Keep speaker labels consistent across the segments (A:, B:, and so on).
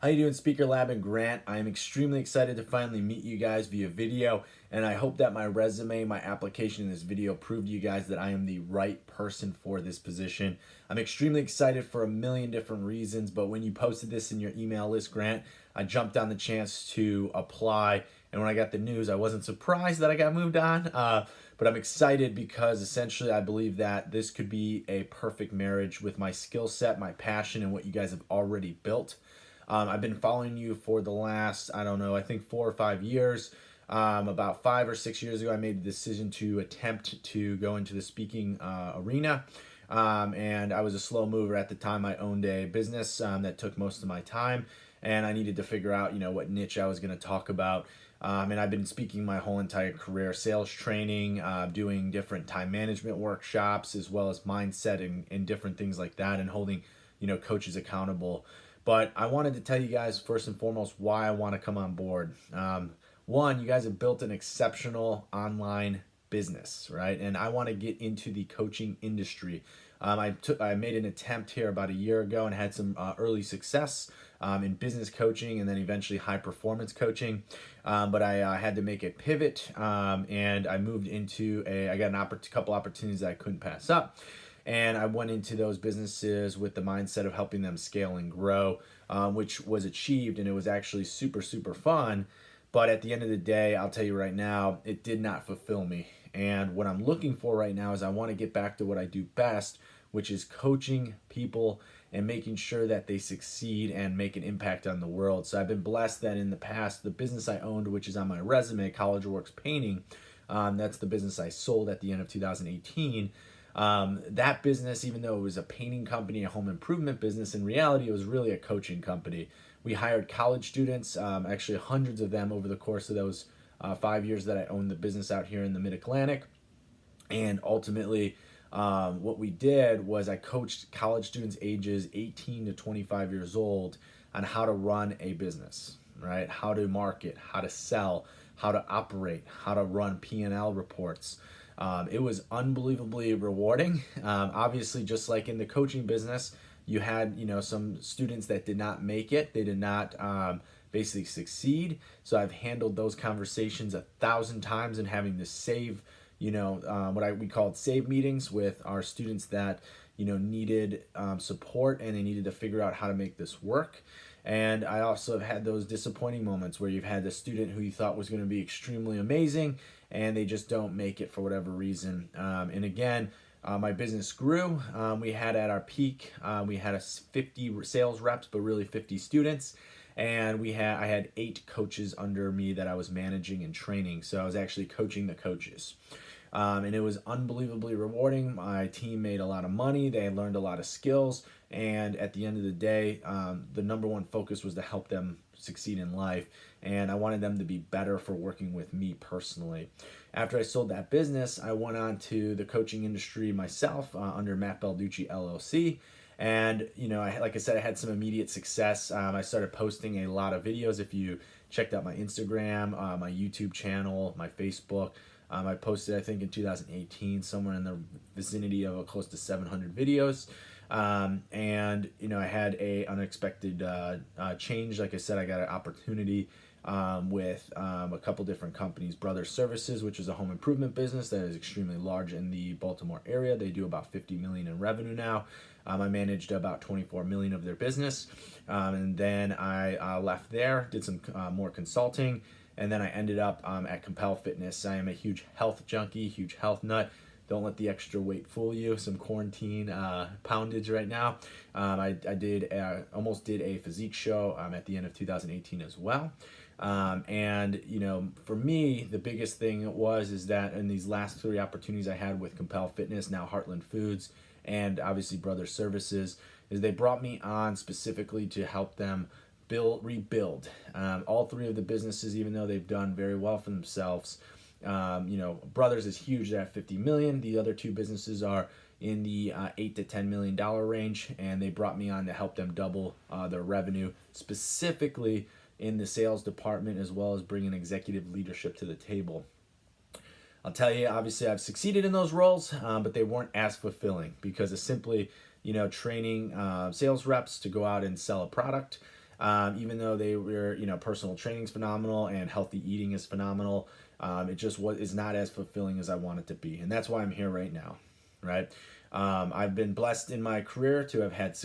A: How you doing, Speaker Lab and Grant? I am extremely excited to finally meet you guys via video, and I hope that my resume, my application in this video proved to you guys that I am the right person for this position. I'm extremely excited for a million different reasons, but when you posted this in your email list, Grant, I jumped on the chance to apply, and when I got the news, I wasn't surprised that I got moved on, but I'm excited because essentially I believe that this could be a perfect marriage with my skill set, my passion, and what you guys have already built. I've been following you for the last, I don't know, I think 4 or 5 years. About 5 or 6 years ago, I made the decision to attempt to go into the speaking arena. And I was a slow mover at the time. I owned a business that took most of my time, and I needed to figure out, what niche I was going to talk about. And I've been speaking my whole entire career, sales training, doing different time management workshops, as well as mindset and different things like that, and holding, coaches accountable. But I wanted to tell you guys first and foremost why I want to come on board. One, you guys have built an exceptional online business, right? And I want to get into the coaching industry. I made an attempt here about a year ago and had some early success in business coaching and then eventually high performance coaching. But I had to make a pivot and I moved into I got a couple opportunities that I couldn't pass up. And I went into those businesses with the mindset of helping them scale and grow, which was achieved, and it was actually super, super fun. But at the end of the day, I'll tell you right now, it did not fulfill me. And what I'm looking for right now is I want to get back to what I do best, which is coaching people and making sure that they succeed and make an impact on the world. So I've been blessed that in the past, the business I owned, which is on my resume, College Works Painting, that's the business I sold at the end of 2018. That business, even though it was a painting company, a home improvement business, in reality, it was really a coaching company. We hired college students, actually hundreds of them over the course of those 5 years that I owned the business out here in the Mid-Atlantic. And ultimately, what we did was I coached college students ages 18 to 25 years old on how to run a business, right? How to market, how to sell, how to operate, how to run P&L reports. It was unbelievably rewarding. Obviously, just like in the coaching business, you had, some students that did not make it. They did not basically succeed. So I've handled those conversations 1,000 times and having to save, we called save meetings with our students that, needed support and they needed to figure out how to make this work. And I also have had those disappointing moments where you've had the student who you thought was going to be extremely amazing and they just don't make it for whatever reason. And again, my business grew. We had at our peak, we had 50 sales reps, but really 50 students. And I had 8 coaches under me that I was managing and training. So I was actually coaching the coaches. And it was unbelievably rewarding. My team made a lot of money. They learned a lot of skills. And at the end of the day, the number one focus was to help them succeed in life. And I wanted them to be better for working with me personally. After I sold that business, I went on to the coaching industry myself under Matt Balducci LLC. And, like I said, I had some immediate success. I started posting a lot of videos. If you checked out my Instagram, my YouTube channel, my Facebook, I posted, I think in 2018, somewhere in the vicinity of close to 700 videos. And, I had a unexpected change. Like I said, I got an opportunity with a couple different companies. Brother Services, which is a home improvement business that is extremely large in the Baltimore area. They do about 50 million in revenue now. I managed about 24 million of their business. And then I left there, did some more consulting. And then I ended up at Compel Fitness. I am a huge health junkie, huge health nut. Don't let the extra weight fool you. Some quarantine poundage right now. I almost did a physique show at the end of 2018 as well. And for me, the biggest thing is that in these last 3 opportunities I had with Compel Fitness, now Heartland Foods, and obviously Brother Services, is they brought me on specifically to help them rebuild. All 3 of the businesses, even though they've done very well for themselves, Brothers is huge. They're at 50 million. The other 2 businesses are in the $8 to $10 million range, and they brought me on to help them double their revenue, specifically in the sales department, as well as bringing executive leadership to the table. I'll tell you, obviously, I've succeeded in those roles, but they weren't as fulfilling because it's simply, training sales reps to go out and sell a product. Even though they were, personal training is phenomenal and healthy eating is phenomenal, it just is not as fulfilling as I want it to be. And that's why I'm here right now, right? I've been blessed in my career to have had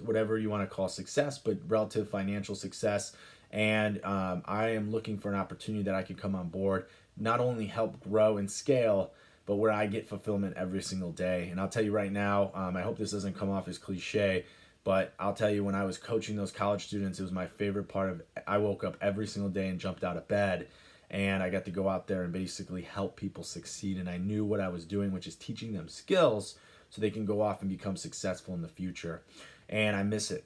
A: whatever you want to call success, but relative financial success. And I am looking for an opportunity that I can come on board, not only help grow and scale, but where I get fulfillment every single day. And I'll tell you right now, I hope this doesn't come off as cliche, but I'll tell you, when I was coaching those college students, it was my favorite part of. I woke up every single day and jumped out of bed, and I got to go out there and basically help people succeed. And I knew what I was doing, which is teaching them skills so they can go off and become successful in the future. And I miss it.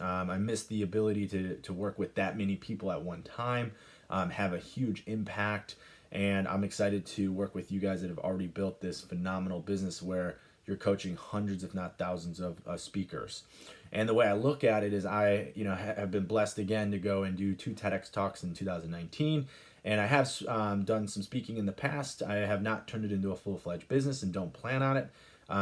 A: I miss the ability to work with that many people at one time, have a huge impact. And I'm excited to work with you guys that have already built this phenomenal business where you're coaching hundreds, if not thousands, of speakers. And the way I look at it is, I, have been blessed again to go and do 2 TEDx talks in 2019. And I have done some speaking in the past. I have not turned it into a full-fledged business and don't plan on it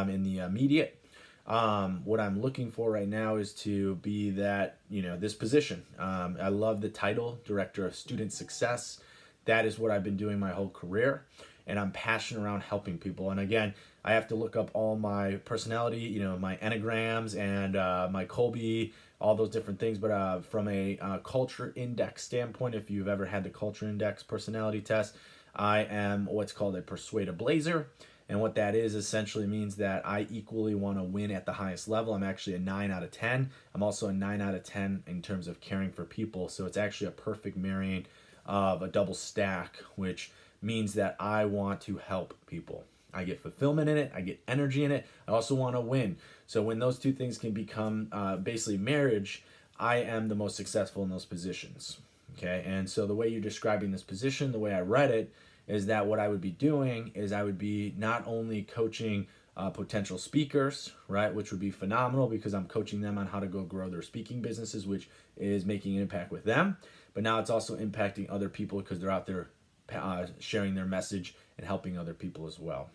A: in the immediate. What I'm looking for right now is to be that, this position. I love the title, Director of Student Success. That is what I've been doing my whole career, and I'm passionate around helping people. And again, I have to look up all my personality, my enneagrams and my Colby, all those different things. But from a culture index standpoint, if you've ever had the culture index personality test, I am what's called a persuader blazer. And what that is essentially means that I equally want to win at the highest level. I'm actually a 9 out of 10. I'm also a 9 out of 10 in terms of caring for people. So it's actually a perfect marrying of a double stack, which means that I want to help people. I get fulfillment in it. I get energy in it. I also want to win. So when those two things can become basically marriage, I am the most successful in those positions. Okay. And so the way you're describing this position, the way I read it, is that what I would be doing is I would be not only coaching potential speakers, right, which would be phenomenal because I'm coaching them on how to go grow their speaking businesses, which is making an impact with them. But now it's also impacting other people because they're out there sharing their message and helping other people as well.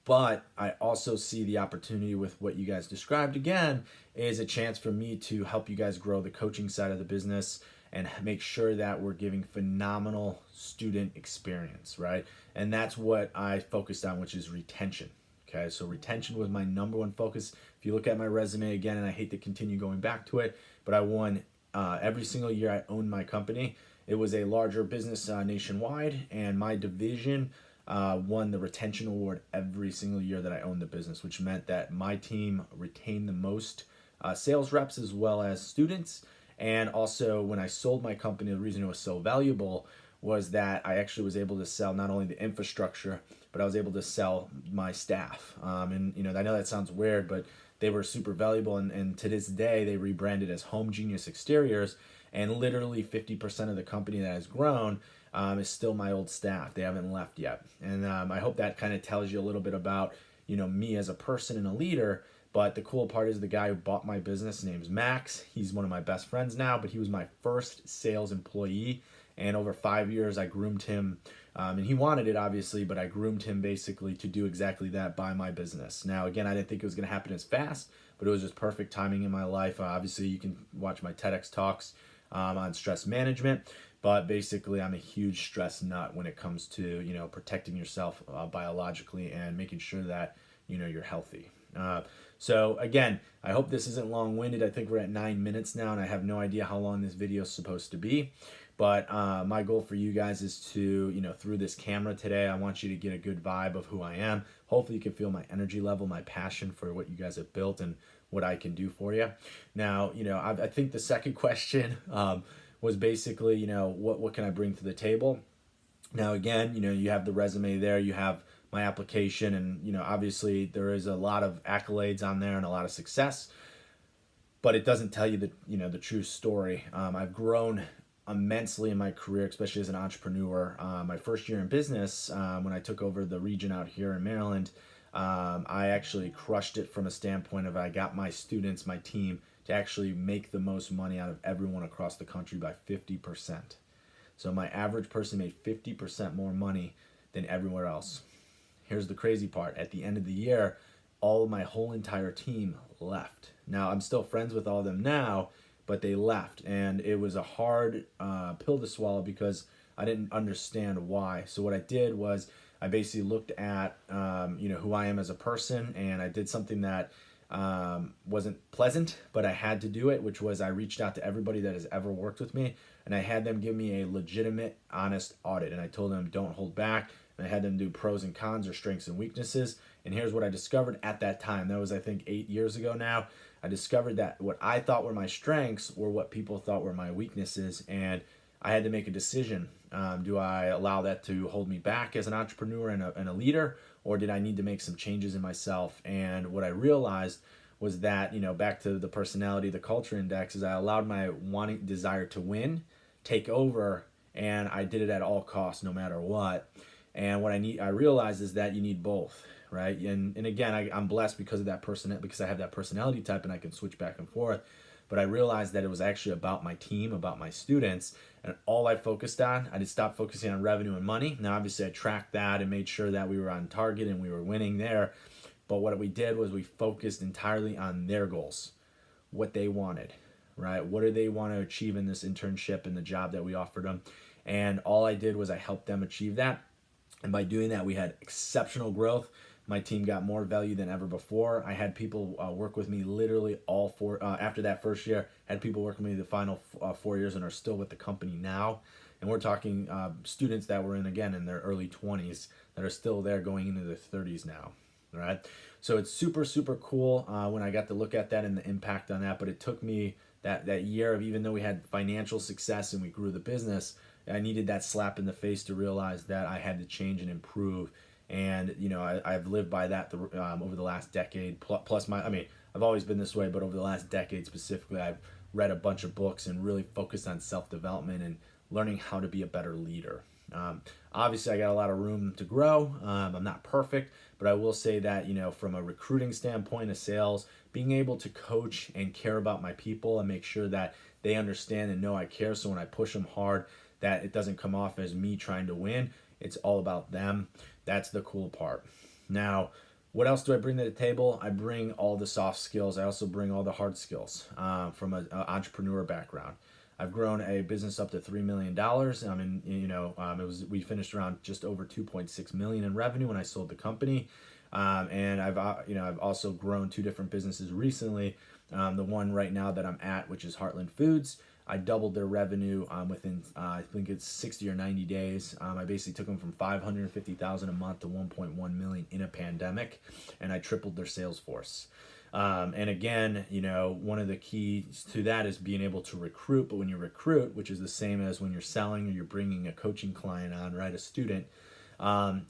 A: But I also see the opportunity with what you guys described again is a chance for me to help you guys grow the coaching side of the business and make sure that we're giving phenomenal student experience, right? And that's what I focused on, which is retention. Okay, so retention was my number one focus. If you look at my resume again, and I hate to continue going back to it, but I won every single year I owned my company. It was a larger business nationwide, and my division won the retention award every single year that I owned the business, which meant that my team retained the most sales reps as well as students. And also, when I sold my company, the reason it was so valuable was that I actually was able to sell not only the infrastructure, but I was able to sell my staff. And I know that sounds weird, but they were super valuable. And to this day, they rebranded as Home Genius Exteriors. And literally 50% of the company that has grown is still my old staff. They haven't left yet. And I hope that kind of tells you a little bit about, me as a person and a leader. But the cool part is the guy who bought my business, his name's Max. He's one of my best friends now, but he was my first sales employee. And over 5 years, I groomed him. And he wanted it, obviously, but I groomed him basically to do exactly that, buy my business. Now, again, I didn't think it was going to happen as fast, but it was just perfect timing in my life. Obviously, you can watch my TEDx talks on stress management. But basically, I'm a huge stress nut when it comes to, protecting yourself biologically and making sure that, you're healthy. So again, I hope this isn't long-winded. I think we're at 9 minutes now, and I have no idea how long this video is supposed to be. But my goal for you guys is to, through this camera today, I want you to get a good vibe of who I am. Hopefully you can feel my energy level, my passion for what you guys have built and what I can do for you. Now, I think the second question was basically, what can I bring to the table? Now, again, you have the resume there, you have my application, and, obviously there is a lot of accolades on there and a lot of success, but it doesn't tell you the true story. I've grown immensely in my career, especially as an entrepreneur. My first year in business, when I took over the region out here in Maryland, I actually crushed it from a standpoint of I got my students, my team, to actually make the most money out of everyone across the country by 50%. So my average person made 50% more money than everywhere else. Here's the crazy part. At the end of the year, my whole entire team left. Now, I'm still friends with all of them now, but they left, and it was a hard pill to swallow because I didn't understand why. So what I did was I basically looked at who I am as a person, and I did something that wasn't pleasant, but I had to do it, which was I reached out to everybody that has ever worked with me, and I had them give me a legitimate, honest audit, and I told them don't hold back, and I had them do pros and cons or strengths and weaknesses. And here's what I discovered at that time. That was, I think, 8 years ago now. I discovered that what I thought were my strengths were what people thought were my weaknesses, and I had to make a decision. Do I allow that to hold me back as an entrepreneur and a leader, or did I need to make some changes in myself? And what I realized was that, back to the personality, the culture index, is I allowed my desire to win take over, and I did it at all costs, no matter what. And what I realized is that you need both, right? And again, I'm blessed because of that person, because I have that personality type and I can switch back and forth. But I realized that it was actually about my team, about my students, and all I focused on, I just stopped focusing on revenue and money. Now, obviously, I tracked that and made sure that we were on target and we were winning there. But what we did was we focused entirely on their goals, what they wanted, right? What do they want to achieve in this internship and the job that we offered them? And all I did was I helped them achieve that. And by doing that, we had exceptional growth. My team got more value than ever before. I had people work with me literally all four. After that first year, had people work with me the final 4 years and are still with the company now. And we're talking students that were in their early 20s that are still there going into their 30s now. All right. So it's super, super cool when I got to look at that and the impact on that. But it took me that year of, even though we had financial success and we grew the business, I needed that slap in the face to realize that I had to change and improve. And I've lived by that over the last decade. Plus, I've always been this way, but over the last decade specifically, I've read a bunch of books and really focused on self-development and learning how to be a better leader. Obviously, I got a lot of room to grow. I'm not perfect, but I will say that from a recruiting standpoint of sales, being able to coach and care about my people and make sure that they understand and know I care. So when I push them hard, that it doesn't come off as me trying to win. It's all about them. That's the cool part. Now, what else do I bring to the table? I bring all the soft skills. I also bring all the hard skills from an entrepreneur background. I've grown a business up to $3 million. We finished around just over 2.6 million in revenue when I sold the company. And I've also grown 2 different businesses recently. The one right now that I'm at, which is Heartland Foods, I doubled their revenue within I think it's 60 or 90 days. I basically took them from 550,000 a month to 1.1 million in a pandemic, and I tripled their sales force. And again, one of the keys to that is being able to recruit. But when you recruit, which is the same as when you're selling or you're bringing a coaching client on, right, a student,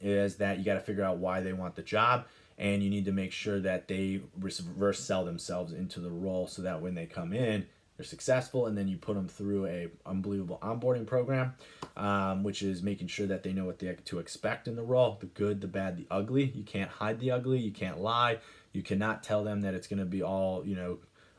A: is that you got to figure out why they want the job, and you need to make sure that they reverse sell themselves into the role so that when they come in, they're successful, and then you put them through a unbelievable onboarding program, which is making sure that they know what to expect in the role, the good, the bad, the ugly. You can't hide the ugly. You can't lie. You cannot tell them that it's going to be all,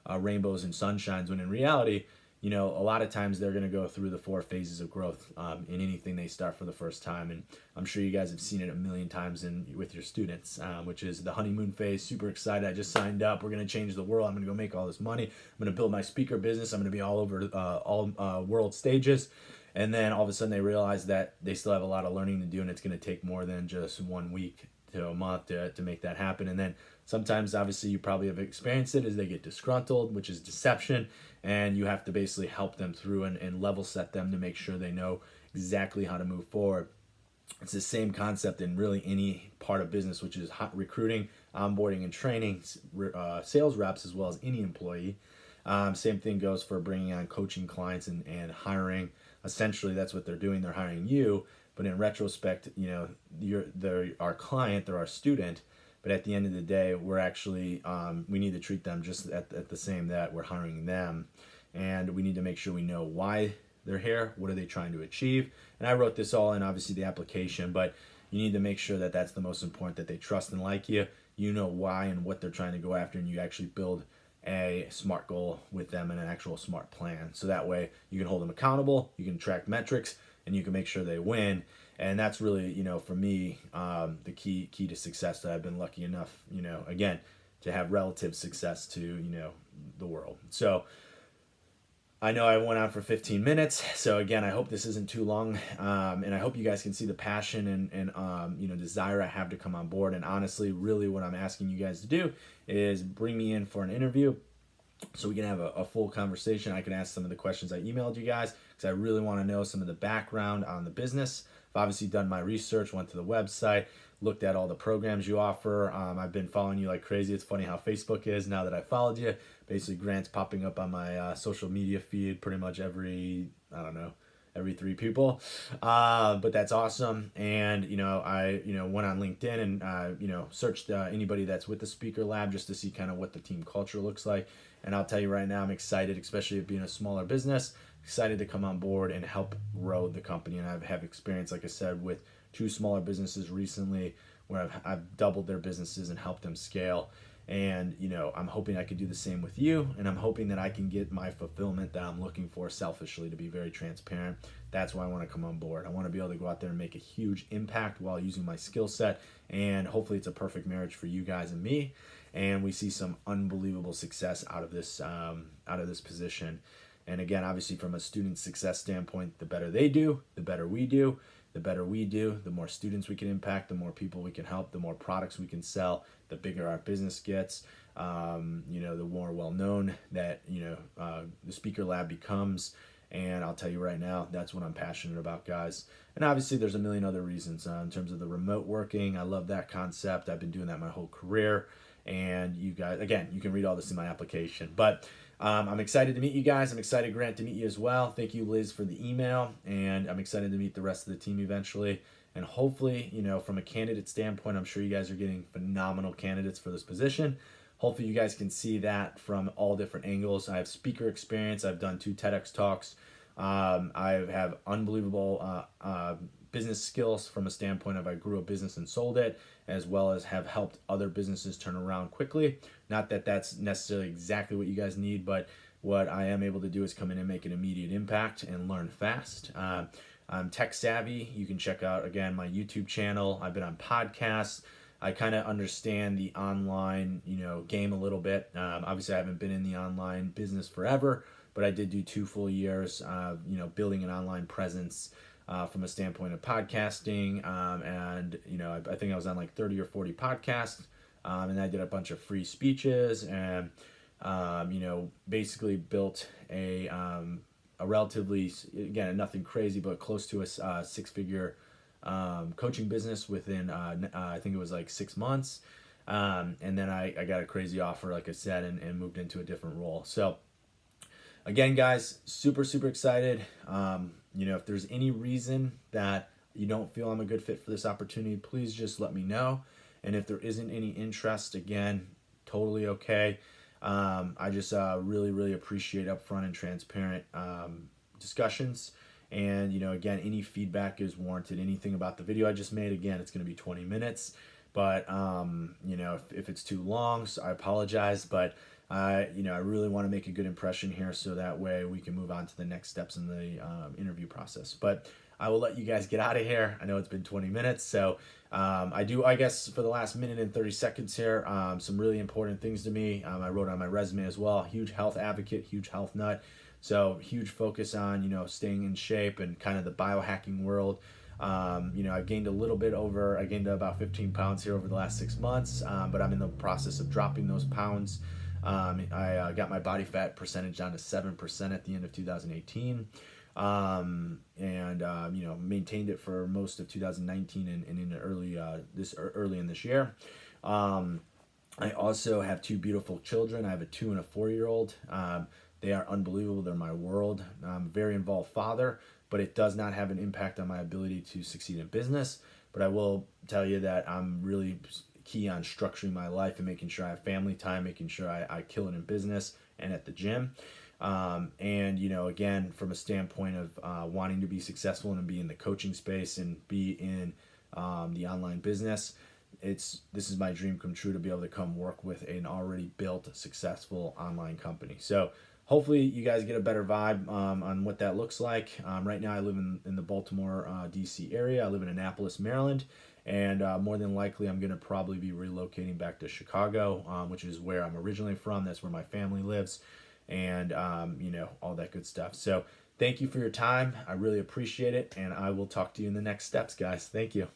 A: rainbows and sunshines, when in reality, a lot of times they're going to go through the 4 phases of growth in anything they start for the first time. And I'm sure you guys have seen it a million times with your students, which is the honeymoon phase. Super excited. I just signed up. We're going to change the world. I'm going to go make all this money. I'm going to build my speaker business. I'm going to be all over all world stages. And then all of a sudden they realize that they still have a lot of learning to do, and it's going to take more than just 1 week to a month to make that happen. And then sometimes, obviously, you probably have experienced it, as they get disgruntled, which is deception, and you have to basically help them through and level set them to make sure they know exactly how to move forward. It's the same concept in really any part of business, which is recruiting, onboarding, and training sales reps, as well as any employee. Same thing goes for bringing on coaching clients and hiring. Essentially, that's what they're doing. They're hiring you. But in retrospect, they're our client, they're our student. But at the end of the day, we're actually, we need to treat them just at the same that we're hiring them. And we need to make sure we know why they're here, what are they trying to achieve. And I wrote this all in, obviously, the application, but you need to make sure that that's the most important, that they trust and like you. You know why and what they're trying to go after, and you actually build a SMART goal with them and an actual SMART plan. So that way you can hold them accountable, you can track metrics, and you can make sure they win. And that's really, for me, the key to success, that I've been lucky enough, again, to have relative success to, the world. So I know I went on for 15 minutes, so again, I hope this isn't too long, and I hope you guys can see the passion and desire I have to come on board. And honestly, really, what I'm asking you guys to do is bring me in for an interview, so we can have a full conversation. I can ask some of the questions I emailed you guys because I really want to know some of the background on the business. I've obviously done my research, went to the website, looked at all the programs you offer. I've been following you like crazy. It's funny how Facebook is now that I followed you. Basically, Grant's popping up on my social media feed pretty much I don't know, every three people. But that's awesome. And, I, went on LinkedIn and, searched anybody that's with the Speaker Lab just to see kind of what the team culture looks like. And I'll tell you right now, I'm excited, especially it being a smaller business, excited to come on board and help grow the company. And I have experience, like I said, with two smaller businesses recently where I've doubled their businesses and helped them scale. And, I'm hoping I could do the same with you. And I'm hoping that I can get my fulfillment that I'm looking for selfishly, to be very transparent. That's why I want to come on board. I want to be able to go out there and make a huge impact while using my skill set. And hopefully it's a perfect marriage for you guys and me. And we see some unbelievable success out of this position. And again, obviously from a student success standpoint, the better they do, the better we do. The better we do, the more students we can impact, the more people we can help, the more products we can sell, the bigger our business gets. The more well known that the Speaker Lab becomes. And I'll tell you right now, that's what I'm passionate about, guys. And obviously, there's a million other reasons in terms of the remote working. I love that concept. I've been doing that my whole career. And you guys, again, you can read all this in my application. But I'm excited to meet you guys. I'm excited, Grant, to meet you as well. Thank you, Liz, for the email. And I'm excited to meet the rest of the team eventually. And hopefully, from a candidate standpoint, I'm sure you guys are getting phenomenal candidates for this position. Hopefully, you guys can see that from all different angles. I have speaker experience. I've done 2 TEDx talks. I have unbelievable business skills from a standpoint of I grew a business and sold it, as well as have helped other businesses turn around quickly. Not that that's necessarily exactly what you guys need, but what I am able to do is come in and make an immediate impact and learn fast. I'm tech savvy. You can check out, again, my YouTube channel. I've been on podcasts. I kind of understand the online, game a little bit. Obviously, I haven't been in the online business forever, but I did do 2 full years, building an online presence from a standpoint of podcasting. I think I was on like 30 or 40 podcasts, and I did a bunch of free speeches and, basically built a relatively, again, nothing crazy, but close to a 6-figure coaching business within I think it was like 6 months, and then I got a crazy offer, like I said, and moved into a different role. So again, guys, super excited. If there's any reason that you don't feel I'm a good fit for this opportunity, please just let me know. And if there isn't any interest, again, totally okay. I just really appreciate upfront and transparent discussions. And, again, any feedback is warranted. Anything about the video I just made, again, it's going to be 20 minutes. But, if it's too long, so I apologize. But, I really want to make a good impression here so that way we can move on to the next steps in the interview process. But I will let you guys get out of here. I know it's been 20 minutes. So I guess, for the last minute and 30 seconds here, some really important things to me. I wrote on my resume as well. Huge health advocate, huge health nut. So huge focus on, staying in shape and kind of the biohacking world. I've gained I gained about 15 pounds here over the last 6 months, but I'm in the process of dropping those pounds. I got my body fat percentage down to 7% at the end of 2018. Maintained it for most of 2019 and in early in this year. I also have 2 beautiful children. I have a 2 and a 4-year-old. They are unbelievable. They're my world. I'm a very involved father, but it does not have an impact on my ability to succeed in business. But I will tell you that I'm really key on structuring my life and making sure I have family time, making sure I kill it in business and at the gym. Again, from a standpoint of wanting to be successful and be in the coaching space and be in the online business, this is my dream come true, to be able to come work with an already built successful online company. So hopefully you guys get a better vibe on what that looks like. Right now I live in the Baltimore, DC area. I live in Annapolis, Maryland. And more than likely, I'm going to probably be relocating back to Chicago, which is where I'm originally from. That's where my family lives. and all that good stuff. So thank you for your time. I really appreciate it, and I will talk to you in the next steps, guys. Thank you.